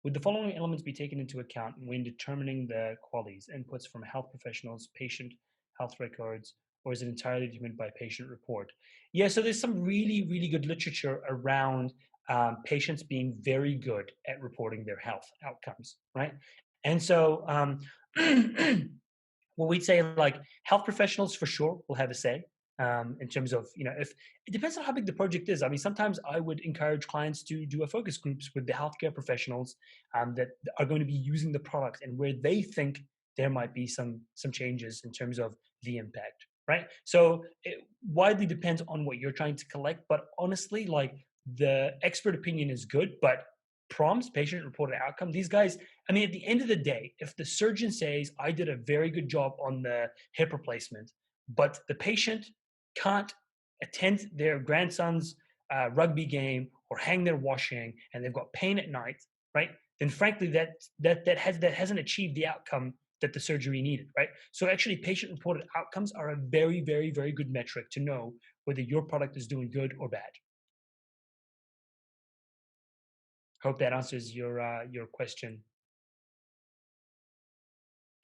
Would the following elements be taken into account when determining the qualities, inputs from health professionals, patient health records, or is it entirely determined by patient report? Yeah, so there's some really, really good literature around patients being very good at reporting their health outcomes, right? And so, well, we'd say like health professionals for sure will have a say in terms of, if it depends on how big the project is. I mean, sometimes I would encourage clients to do a focus groups with the healthcare professionals that are going to be using the product and where they think there might be some changes in terms of the impact, right? So it widely depends on what you're trying to collect, but honestly, like the expert opinion is good, but PROMs, patient reported outcome, these guys, I mean, at the end of the day, if the surgeon says, I did a very good job on the hip replacement, but the patient can't attend their grandson's rugby game or hang their washing and they've got pain at night, right? Then frankly, that hasn't achieved the outcome that the surgery needed, right? So actually, patient reported outcomes are a very, very, very good metric to know whether your product is doing good or bad. Hope that answers your question.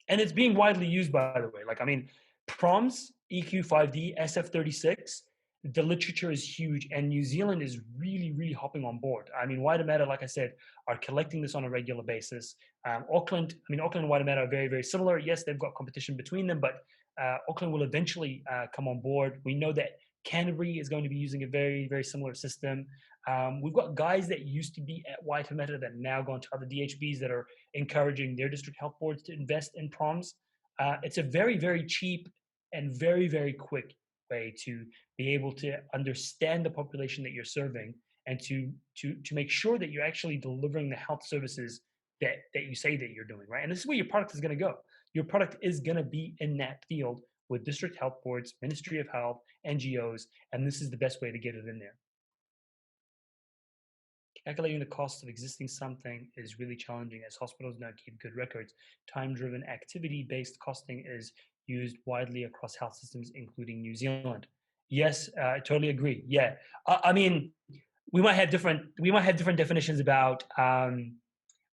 And it's being widely used, by the way. Like, I mean, PROMS, EQ5D, SF36, the literature is huge, and New Zealand is really, really hopping on board. I mean, Matter, like I said, are collecting this on a regular basis. Auckland and Matter are very, very similar. Yes, they've got competition between them, but Auckland will eventually come on board. We know that Canterbury is going to be using a very, very similar system. We've got guys that used to be at Matter that are now gone to other DHBs that are encouraging their district health boards to invest in PROMs. It's a very, very cheap and very, very quick way to be able to understand the population that you're serving and to make sure that you're actually delivering the health services that you say that you're doing, right? And this is where your product is going to go. Your product is going to be in that field with district health boards, Ministry of Health, NGOs, and this is the best way to get it in there. Calculating the cost of existing something is really challenging as hospitals now keep good records. Time-driven, activity-based costing is used widely across health systems, including New Zealand. Yes, I totally agree. Yeah, I mean, we might have different definitions about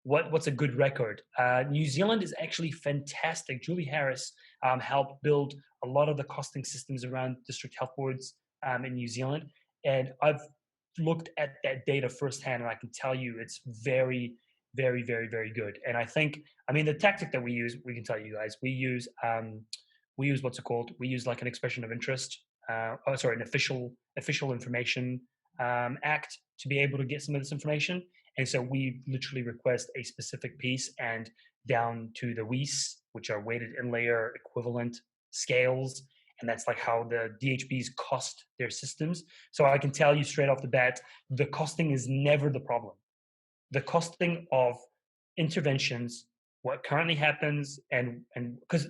what's a good record. New Zealand is actually fantastic. Julie Harris helped build a lot of the costing systems around district health boards in New Zealand, and I've looked at that data firsthand, and I can tell you it's very, very, very, very good. And I think, I mean, the tactic that we use, we can tell you guys, we use what's it called? We use like an expression of interest. An official information act to be able to get some of this information. And so we literally request a specific piece and down to the WEIS, which are weighted inlayer equivalent scales. And that's like how the DHBs cost their systems. So I can tell you straight off the bat, the costing is never the problem. The costing of interventions, what currently happens, and because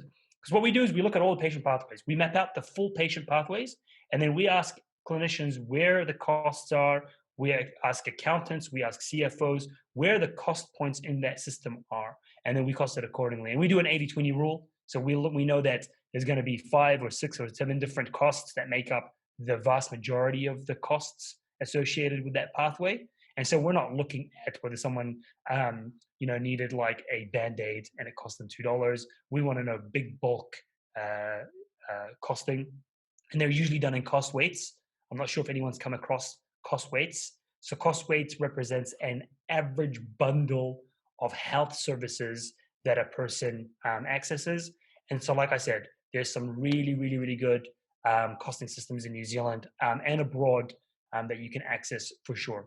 what we do is we look at all the patient pathways. We map out the full patient pathways, and then we ask clinicians where the costs are. We ask accountants, we ask CFOs where the cost points in that system are, and then we cost it accordingly. And we do an 80-20 rule. So we know that there's going to be 5 or 6 or 7 different costs that make up the vast majority of the costs associated with that pathway. And so we're not looking at whether someone needed like a Band-Aid and it cost them $2. We want to know big bulk costing, and they're usually done in cost weights. I'm not sure if anyone's come across cost weights. So cost weights represents an average bundle of health services that a person accesses. And so, like I said, there's some really, really, really good costing systems in New Zealand and abroad that you can access for sure.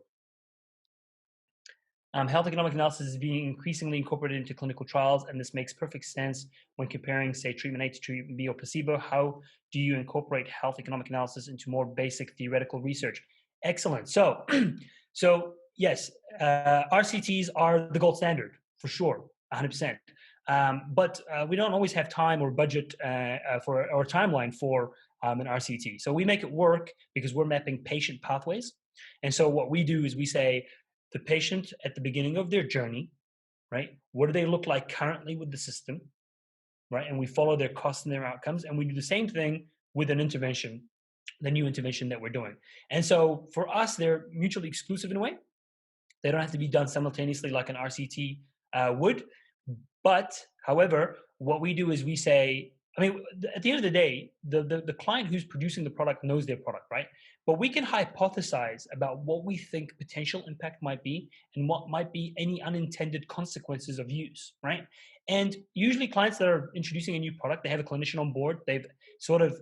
Health economic analysis is being increasingly incorporated into clinical trials, and this makes perfect sense when comparing, say, treatment A to treatment B or placebo. How do you incorporate health economic analysis into more basic theoretical research? Excellent. So, yes, RCTs are the gold standard for sure, 100%. But we don't always have time or budget or timeline for an RCT. So we make it work because we're mapping patient pathways. And so what we do is we say the patient at the beginning of their journey, right? What do they look like currently with the system, right? And we follow their costs and their outcomes. And we do the same thing with an intervention, the new intervention that we're doing. And so for us, they're mutually exclusive in a way. They don't have to be done simultaneously like an RCT would. But however, what we do is we say, I mean, at the end of the day, the client who's producing the product knows their product, right? But we can hypothesize about what we think potential impact might be and what might be any unintended consequences of use, right? And usually clients that are introducing a new product, they have a clinician on board. They've sort of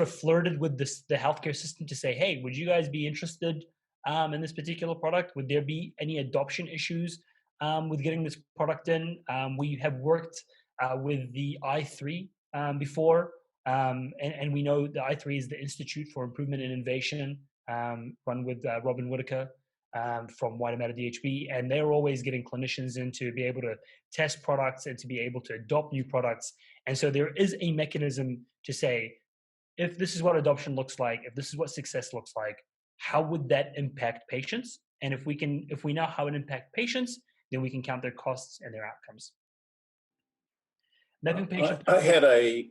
flirted with the healthcare system to say, hey, would you guys be interested in this particular product? Would there be any adoption issues with getting this product in? We have worked with the I3 before, and we know the I3 is the Institute for Improvement in Innovation, run with Robin Whitaker from White Matter DHB, and they're always getting clinicians in to be able to test products and to be able to adopt new products. And so there is a mechanism to say, if this is what adoption looks like, if this is what success looks like, how would that impact patients? And if we know how it impacts patients, then we can count their costs and their outcomes. I had I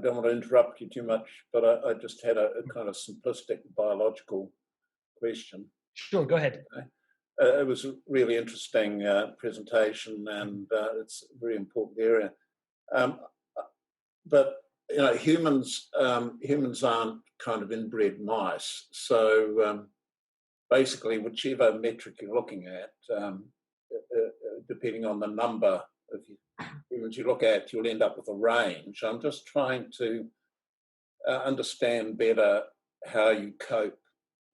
don't want to interrupt you too much, but I just had a kind of simplistic biological question. Sure, go ahead. It was a really interesting presentation, and it's a very important area. But humans aren't kind of inbred mice, so basically, whichever metric you're looking at, depending on the number of humans you look at, you'll end up with a range. I'm just trying to understand better how you cope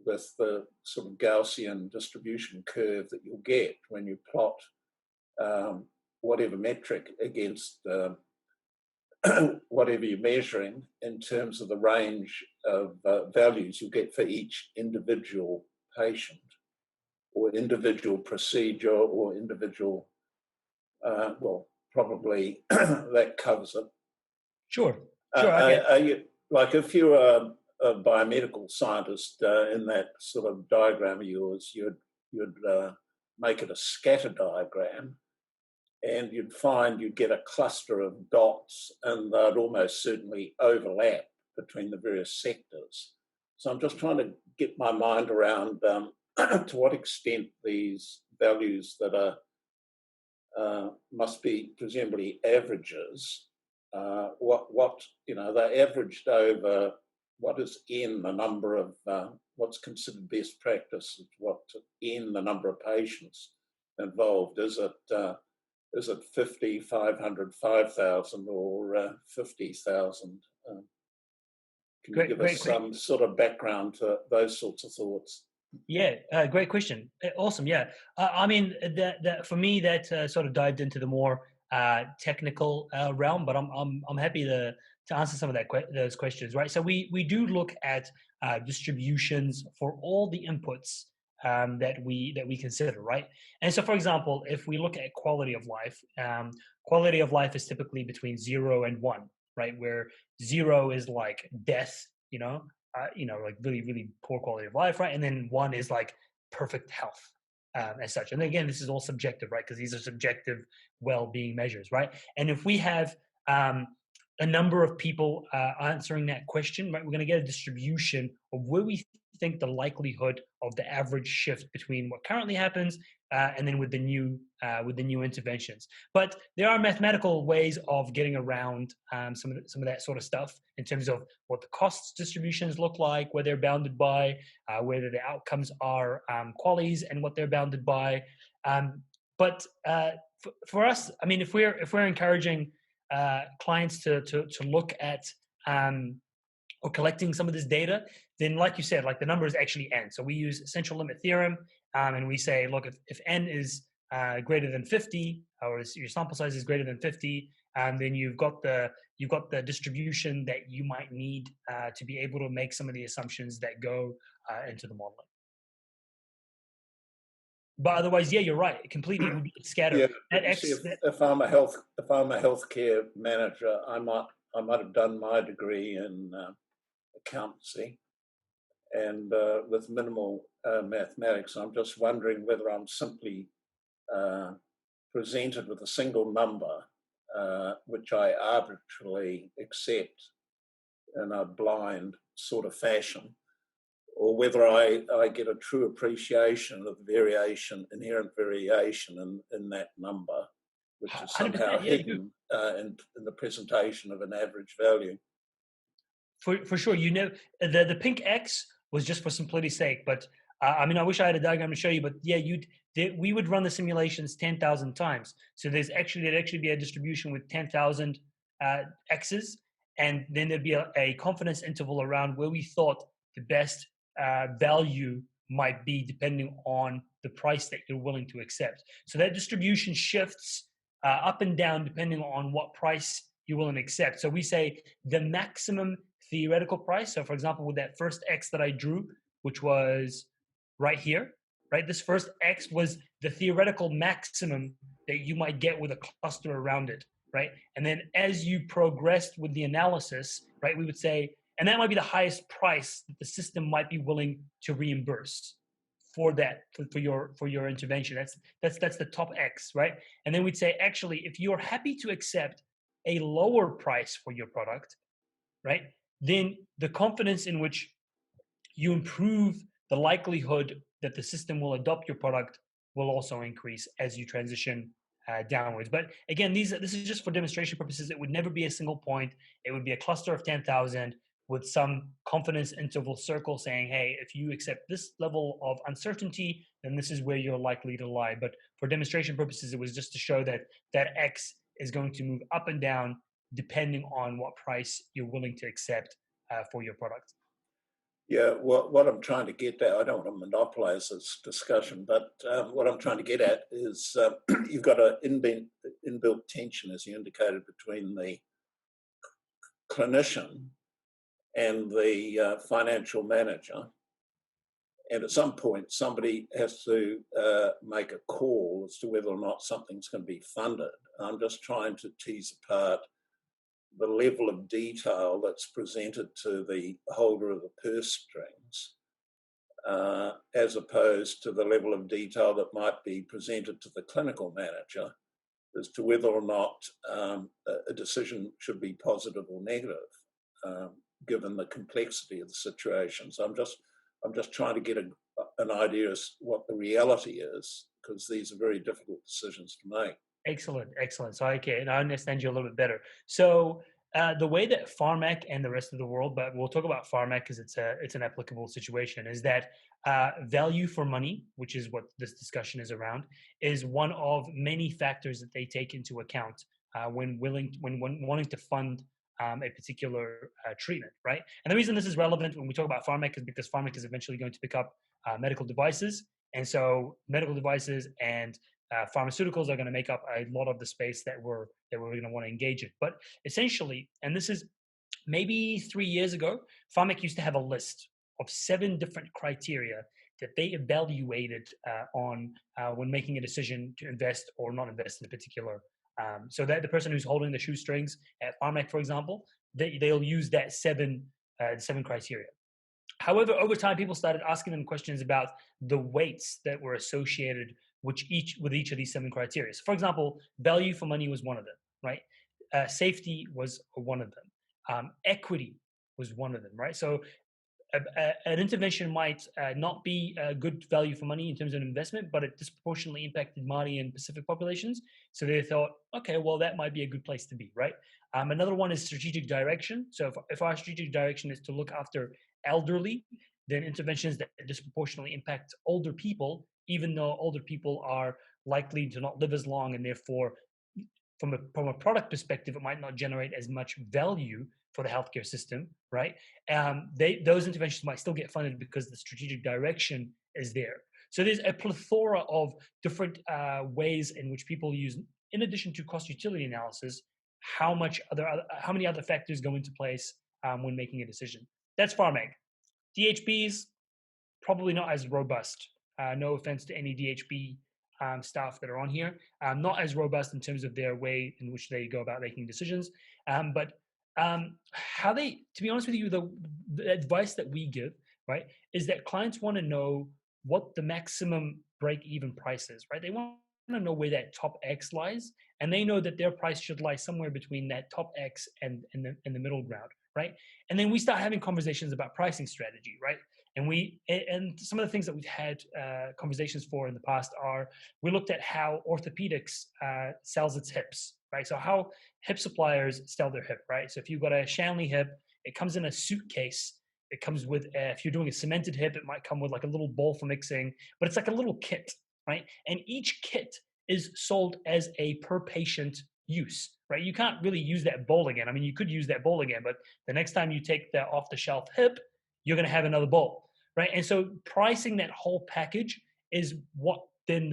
with the sort of Gaussian distribution curve that you'll get when you plot whatever metric against whatever you're measuring in terms of the range of values you get for each individual patient or individual procedure or individual, well, probably that covers it. Sure. Are you, like, if you're a biomedical scientist in that sort of diagram of yours, you'd make it a scatter diagram, and you'd find you'd get a cluster of dots, and they'd almost certainly overlap between the various sectors. So I'm just trying to get my mind around to what extent these values that are must be presumably averages. They're averaged over what is n the number of what's considered best practice, what n the number of patients involved. Is it 50, 500, 5,000, or 50,000? Can you give us some sort of background to those sorts of thoughts? Yeah, great question. Awesome. Yeah, I mean, that for me, that sort of dived into the more technical realm, but I'm happy to answer some of those questions. Right. So we do look at distributions for all the inputs that we consider. Right. And so, for example, if we look at quality of life is typically between 0 and 1. Right, where 0 is like death. Like really, really poor quality of life, right? And then 1 is like perfect health as such. And again, this is all subjective, right? Because these are subjective well-being measures, right? And if we have a number of people answering that question, right, we're going to get a distribution of where we think the likelihood of the average shift between what currently happens and then with the new interventions. But there are mathematical ways of getting around some of that sort of stuff in terms of what the costs distributions look like, where they're bounded by, whether the outcomes are qualities, and what they're bounded by. But for us, I mean, if we're encouraging clients to look at or collecting some of this data, then like you said, like the number is actually n. So we use central limit theorem, and we say, look, if n is greater than 50, or your sample size is greater than 50, then you've got the distribution that you might need to be able to make some of the assumptions that go into the modeling. But otherwise, yeah, you're right. It completely would be scattered. Yeah, if I'm a healthcare manager, I might have done my degree in accountancy, and with minimal mathematics. I'm just wondering whether I'm simply presented with a single number, which I arbitrarily accept in a blind sort of fashion, or whether I get a true appreciation of variation, inherent variation in that number, which is somehow 100%, yeah, you do. hidden in the presentation of an average value. For sure, the pink X was just for simplicity's sake, but I mean, I wish I had a diagram to show you, but yeah, we would run the simulations 10,000 times. So there'd actually be a distribution with 10,000 X's, and then there'd be a confidence interval around where we thought the best value might be depending on the price that you're willing to accept. So that distribution shifts up and down depending on what price you're willing to accept. So we say the maximum theoretical price. So for example, with that first X that I drew, which was right here, right? This first X was the theoretical maximum that you might get with a cluster around it, right? And then as you progressed with the analysis, right, we would say, and that might be the highest price that the system might be willing to reimburse for that, for your intervention. That's the top X, right? And then we'd say, actually, if you're happy to accept a lower price for your product, right, then the confidence in which you improve the likelihood that the system will adopt your product will also increase as you transition downwards. But again, this is just for demonstration purposes. It would never be a single point. It would be a cluster of 10,000 with some confidence interval circle saying, hey, if you accept this level of uncertainty, then this is where you're likely to lie. But for demonstration purposes, it was just to show that X is going to move up and down depending on what price you're willing to accept for your product. Yeah, what I'm trying to get at, I don't want to monopolize this discussion, but what I'm trying to get at is you've got an inbuilt tension, as you indicated, between the clinician and the financial manager. And at some point, somebody has to make a call as to whether or not something's going to be funded. I'm just trying to tease apart the level of detail that's presented to the holder of the purse strings, as opposed to the level of detail that might be presented to the clinical manager as to whether or not a decision should be positive or negative, given the complexity of the situation. So I'm just trying to get an idea as what the reality is, because these are very difficult decisions to make. Excellent. So okay, and I understand you a little bit better. So the way that Pharmac and the rest of the world, but we'll talk about Pharmac because it's an applicable situation, is that value for money, which is what this discussion is around, is one of many factors that they take into account when wanting to fund a particular treatment, right? And the reason this is relevant when we talk about Pharmac is because Pharmac is eventually going to pick up medical devices, and so medical devices and pharmaceuticals are going to make up a lot of the space that we're going to want to engage in. But essentially, and this is maybe 3 years ago, Pharmac used to have a list of 7 different criteria that they evaluated on when making a decision to invest or not invest in a particular. So that the person who's holding the shoestrings at Pharmac, for example, they'll use that 7 criteria. However, over time, people started asking them questions about the weights that were associated with each of these 7 criteria. So for example, value for money was one of them, right? Safety was one of them. Equity was one of them, right? So an intervention might not be a good value for money in terms of investment, but it disproportionately impacted Māori and Pacific populations. So they thought, okay, well, that might be a good place to be, right? Another one is strategic direction. So if our strategic direction is to look after elderly, then interventions that disproportionately impact older people, even though older people are likely to not live as long, and therefore, from a product perspective, it might not generate as much value for the healthcare system, right? Those interventions might still get funded because the strategic direction is there. So there's a plethora of different ways in which people use, in addition to cost utility analysis, how many other factors go into place when making a decision. That's Pharmac. DHBs, probably not as robust. No offense to any DHB staff that are on here. Not as robust in terms of their way in which they go about making decisions. But how they, to be honest with you, the advice that we give, right, is that clients want to know what the maximum break-even price is, right? They want to know where that top X lies, and they know that their price should lie somewhere between that top X and the middle ground, right? And then we start having conversations about pricing strategy, right? And some of the things that we've had conversations for in the past are, we looked at how orthopedics sells its hips, right? So how hip suppliers sell their hip, right? So if you've got a Shanley hip, it comes in a suitcase. It comes with, if you're doing a cemented hip, it might come with like a little bowl for mixing, but it's like a little kit, right? And each kit is sold as a per patient use, right? You can't really use that bowl again. I mean, you could use that bowl again, but the next time you take the off the shelf hip, you're going to have another bowl, right? And so pricing that whole package is what then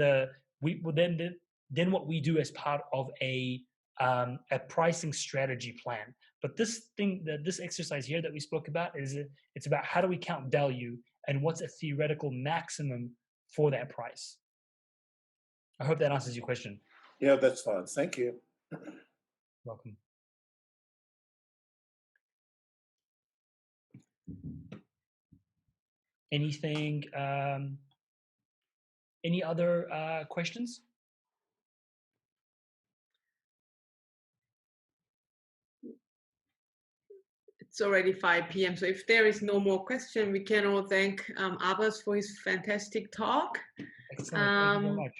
what we do as part of a pricing strategy plan. But this exercise here that we spoke about it's about how do we count value and what's a theoretical maximum for that price. I hope that answers your question. Yeah, that's fine. Thank you. Welcome. Anything? Any other questions? It's already 5 p.m. So if there is no more question, we can all thank Abbas for his fantastic talk. Excellent. Thank you very much.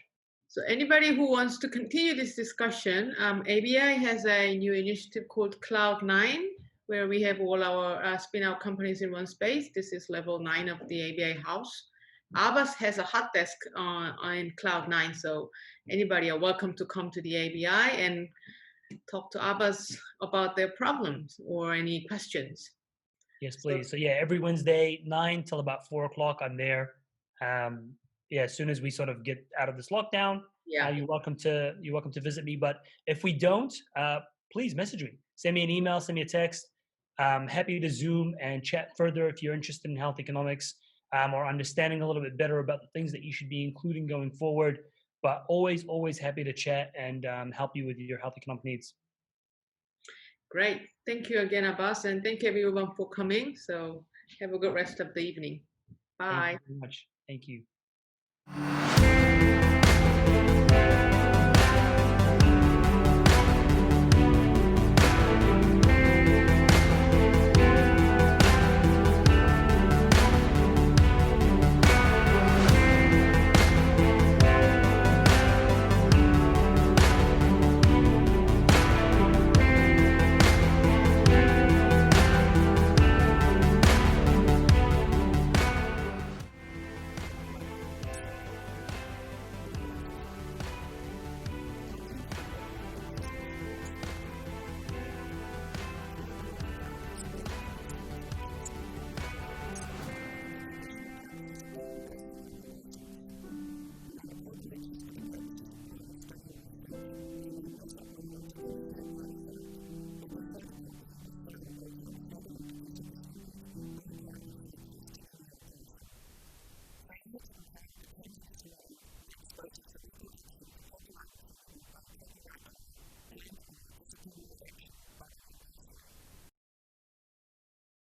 So anybody who wants to continue this discussion, ABI has a new initiative called Cloud9, where we have all our spin-out companies in one space. This is level 9 of the ABI house. Abbas has a hot desk on Cloud9, so anybody are welcome to come to the ABI and talk to Abbas about their problems or any questions. Yes, please. So yeah, every Wednesday, 9 till about 4 o'clock, I'm there. Yeah, as soon as we sort of get out of this lockdown, you're welcome to visit me. But if we don't, please message me. Send me an email, send me a text. I'm happy to Zoom and chat further if you're interested in health economics or understanding a little bit better about the things that you should be including going forward. But always happy to chat and help you with your health economic needs. Great. Thank you again, Abbas, and thank everyone for coming. So have a good rest of the evening. Bye. Thank you very much. Thank you.